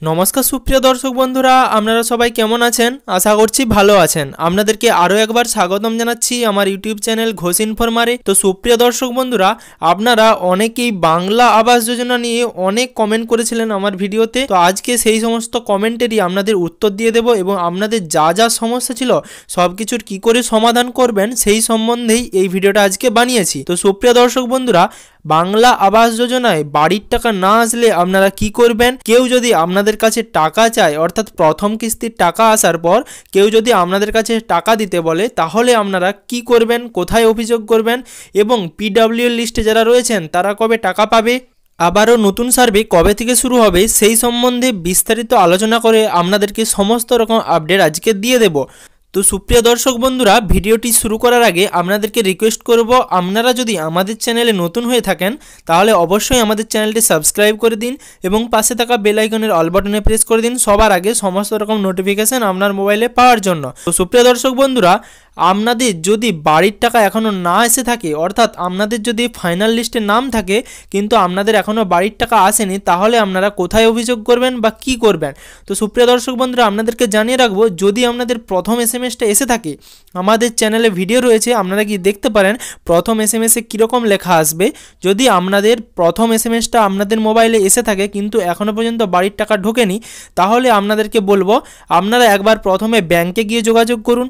নমস্কার সুপ্রিয় দর্শক বন্ধুরা, আপনারা সবাই কেমন আছেন? আশা করছি ভালো আছেন। আপনাদেরকে আরও একবার স্বাগতম জানাচ্ছি আমার ইউটিউব চ্যানেল ঘোষ ইনফরমারে। তো সুপ্রিয় দর্শক বন্ধুরা, আপনারা অনেকেই বাংলা আবাস যোজনা নিয়ে অনেক কমেন্ট করেছিলেন আমার ভিডিওতে। তো আজকে সেই সমস্ত কমেন্টেরই আপনাদের উত্তর দিয়ে দেব এবং আপনাদের যা যা সমস্যা ছিল সব কিছুর কী করে সমাধান করবেন সেই সম্বন্ধেই এই ভিডিওটা আজকে বানিয়েছি। তো সুপ্রিয় দর্শক বন্ধুরা, বাংলা আবাস যোজনায় বাড়ির টাকা না আসলে আপনারা কি করবেন? কেউ যদি আপনাদের কাছে টাকা চায়, অর্থাৎ প্রথম কিস্তির টাকা আসার পর কেউ যদি আপনাদের কাছে টাকা দিতে বলে, তাহলে আপনারা কি করবেন, কোথায় অভিযোগ করবেন এবং পিডব্লিউ লিস্টে যারা রয়েছেন তারা কবে টাকা পাবে, আবারও নতুন সার্ভে কবে থেকে শুরু হবে সেই সম্বন্ধে বিস্তারিত আলোচনা করে আপনাদেরকে সমস্ত রকম আপডেট আজকে দিয়ে দেব। তো সুপ্রিয় দর্শক বন্ধুরা, ভিডিওটি শুরু করার আগে আপনাদেরকে রিকোয়েস্ট করব, আপনারা যদি আমাদের চ্যানেলে নতুন হয়ে থাকেন তাহলে অবশ্যই আমাদের চ্যানেলটি সাবস্ক্রাইব করে দিন এবং পাশে থাকা বেল আইকনের অল বাটনে প্রেস করে দিন সবার আগে সমস্ত রকম নোটিফিকেশন আপনার মোবাইলে পাওয়ার জন্য। তো সুপ্রিয় দর্শক বন্ধুরা, আপনাদের যদি বাড়ির টাকা এখনও না এসে থাকে, অর্থাৎ আপনাদের যদি ফাইনাল লিস্টে নাম থাকে কিন্তু আপনাদের এখনও বাড়ির টাকা আসেনি, তাহলে আপনারা কোথায় অভিযোগ করবেন বা কি করবেন? তো সুপ্রিয় দর্শক বন্ধুরা, আপনাদেরকে জানিয়ে রাখবো, যদি আপনাদের প্রথম এসএমএসটা এসে থাকে, আমাদের চ্যানেলে ভিডিও রয়েছে, আপনারা কি দেখতে পারেন প্রথম এসএমএসে কীরকম লেখা আসবে। যদি আপনাদের প্রথম এসএমএসটা আপনাদের মোবাইলে এসে থাকে কিন্তু এখনও পর্যন্ত বাড়ির টাকা ঢোকেনি, তাহলে আপনাদেরকে বলবো আপনারা একবার প্রথমে ব্যাংকে গিয়ে যোগাযোগ করুন।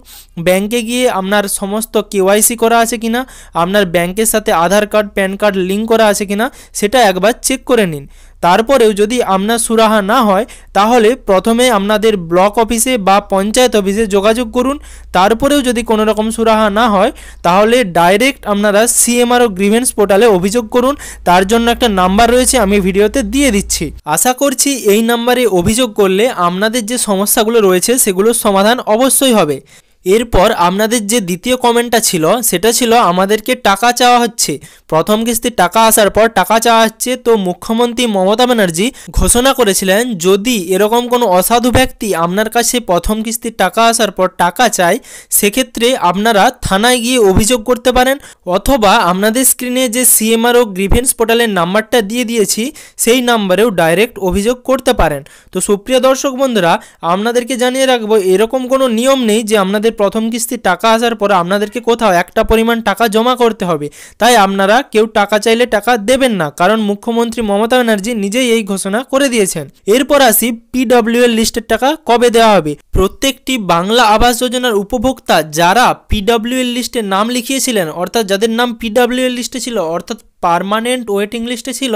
ব্যাংকে গিয়ে আপনার সমস্ত কেওয়াইসি করা আছে কিনা, আপনার ব্যাংকের সাথে আধার কার্ড প্যান কার্ড লিঙ্ক করা আছে কিনা সেটা একবার চেক করে নিন। তারপরেও যদি আপনার সুরাহা না হয় তাহলে প্রথমে আপনাদের ব্লক অফিসে বা পঞ্চায়েত অফিসে যোগাযোগ করুন। তারপরেও যদি কোনো রকম সুরাহা না হয় তাহলে ডাইরেক্ট আপনারা সিএমআরও গ্রিভেন্স পোর্টালে অভিযোগ করুন। তার জন্য একটা নাম্বার রয়েছে, আমি ভিডিওতে দিয়ে দিচ্ছি। আশা করছি এই নাম্বারে অভিযোগ করলে আপনাদের যে সমস্যাগুলো রয়েছে সেগুলোর সমাধান অবশ্যই হবে। এরপর আপনাদের যে দ্বিতীয় কমেন্টটা ছিল সেটা ছিল আমাদেরকে টাকা চাওয়া হচ্ছে, প্রথম কিস্তির টাকা আসার পর টাকা চাওয়া হচ্ছে। তো মুখ্যমন্ত্রী মমতা ব্যানার্জি ঘোষণা করেছিলেন, যদি এরকম কোনো অসাধু ব্যক্তি আপনার কাছে প্রথম কিস্তির টাকা আসার পর টাকা চায়, সেক্ষেত্রে আপনারা থানায় গিয়ে অভিযোগ করতে পারেন, অথবা আপনাদের স্ক্রিনে যে সিএমআরও গ্রিভেন্স পোর্টালের নাম্বারটা দিয়ে দিয়েছি সেই নাম্বারেও ডাইরেক্ট অভিযোগ করতে পারেন। তো সুপ্রিয় দর্শক বন্ধুরা, আপনাদেরকে জানিয়ে রাখবো, এরকম কোনো নিয়ম নেই যে আপনাদের প্রথম কিস্তির টাকা আসার পর আপনাদেরকে কোথাও একটা পরিমাণ টাকা জমা করতে হবে, তাই আপনারা কেউ টাকা চাইলে টাকা দেবেন না, কারণ মুখ্যমন্ত্রী মমতা ব্যানার্জি নিজেই এই ঘোষণা করে দিয়েছেন। এরপর আসি পিডব্লিউ লিস্টের টাকা কবে দেওয়া হবে। প্রত্যেকটি বাংলা আবাস যোজনার উপভোক্তা যারা পিডব্লিউ লিস্টে নাম লিখিয়েছিলেন, অর্থাৎ যাদের নাম পিডব্লিউ লিস্টে ছিল, অর্থাৎ পার্মানেন্ট ওয়েটিং লিস্টে ছিল,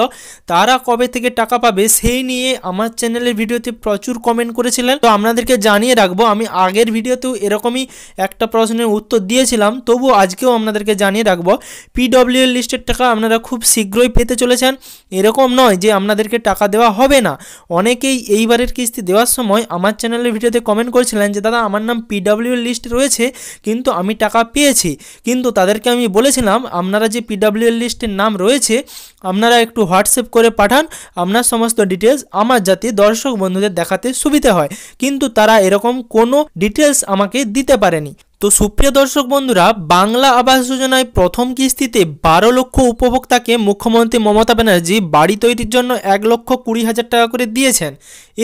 তারা কবে থেকে টাকা পাবে সেই নিয়ে আমার চ্যানেলের ভিডিওতে প্রচুর কমেন্ট করেছিলেন। তো আপনাদেরকে জানিয়ে রাখবো, আমি আগের ভিডিওতেও এরকমই একটা প্রশ্নের উত্তর দিয়েছিলাম, তবু আজকেও আপনাদেরকে জানিয়ে রাখবো, পিডব্লিউ লিস্টের টাকা আপনারা খুব শীঘ্রই পেতে চলেছেন। এরকম নয় যে আপনাদেরকে টাকা দেওয়া হবে না। অনেকেই এইবারের কিস্তি দেওয়ার সময় আমার চ্যানেলের ভিডিওতে কমেন্ট করেছিলেন যে দাদা আমার নাম পিডব্লিউ লিস্টে রয়েছে কিন্তু আমি টাকা পেয়েছি, কিন্তু তাদেরকে আমি বলেছিলাম আপনারা যে পিডব্লিউ লিস্টের নাম রয়েছে আপনারা একটু হোয়াটসঅ্যাপ করে পাঠান আপনার সমস্ত ডিটেলস, আমার যাতে দর্শক বন্ধুদের দেখাতে সুবিধা হয়, কিন্তু তারা এরকম কোনো ডিটেলস আমাকে দিতে পারেনি। তো সুপ্রিয় দর্শক বন্ধুরা, বাংলা আবাস যোজনায় প্রথম কিস্তিতে 12 লক্ষ উপভোক্তাকে মুখ্যমন্ত্রী মমতা ব্যানার্জি বাড়ি তৈরির জন্য 1,20,000 টাকা করে দিয়েছেন।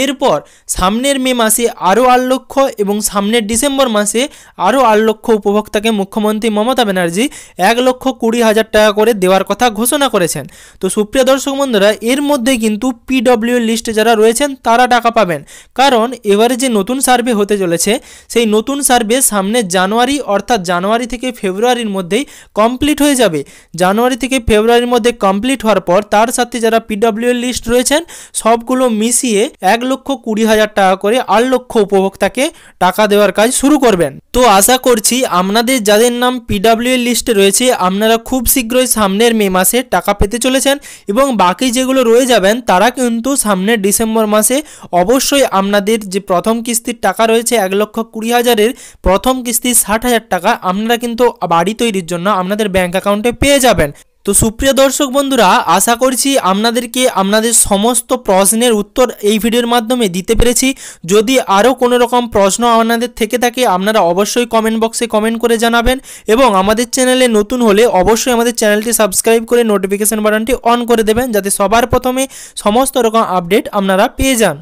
এরপর সামনের মে মাসে আরও 8 লক্ষ এবং সামনের ডিসেম্বর মাসে আরও 8 লক্ষ উপভোক্তাকে মুখ্যমন্ত্রী মমতা ব্যানার্জি 1,20,000 টাকা করে দেওয়ার কথা ঘোষণা করেছেন। তো সুপ্রিয় দর্শক বন্ধুরা, এর মধ্যে কিন্তু পিডব্লিউ লিস্টে যারা রয়েছেন তারা টাকা পাবেন, কারণ এবারে যে নতুন সার্ভে হতে চলেছে সেই নতুন সার্ভে সামনে জানুয়ারি, অর্থাৎ জানুয়ারি থেকে ফেব্রুয়ারির মধ্যেই কমপ্লিট হয়ে যাবে। জানুয়ারি থেকে ফেব্রুয়ারির মধ্যে কমপ্লিট হওয়ার পর তার সাথে যারা পিডব্লিউ লিস্ট রয়েছেন সবগুলো মিশিয়ে 1,20,000 টাকা করে 8 লক্ষ উপভোক্তাকে টাকা দেওয়ার কাজ শুরু করবেন। তো আশা করছি আপনাদের যাদের নাম পিডব্লিউ লিস্টে রয়েছে আপনারা খুব শীঘ্রই সামনের মে মাসে টাকা পেতে চলেছেন, এবং বাকি যেগুলো রয়ে যাবেন তারা কিন্তু সামনের ডিসেম্বর মাসে অবশ্যই আপনাদের যে প্রথম কিস্তির টাকা রয়েছে 1,20,000-এর প্রথম কিস্তি 60,000 টাকা আপনারা কিন্তু বাড়ি তৈরির জন্য আপনাদের ব্যাংক অ্যাকাউন্টে পেয়ে যাবেন। তো সুপ্রিয় দর্শক বন্ধুরা, আশা করছি আপনাদেরকে আপনাদের সমস্ত প্রশ্নের উত্তর এই ভিডিওর মাধ্যমে দিতে পেরেছি। যদি আরও কোনো রকম প্রশ্ন আপনাদের থেকে থাকে আপনারা অবশ্যই কমেন্ট বক্সে কমেন্ট করে জানাবেন, এবং আমাদের চ্যানেলে নতুন হলে অবশ্যই আমাদের চ্যানেলটি সাবস্ক্রাইব করে নোটিফিকেশন বাটনটি অন করে দেবেন, যাতে সবার প্রথমে সমস্ত রকম আপডেট আপনারা পেয়ে যান।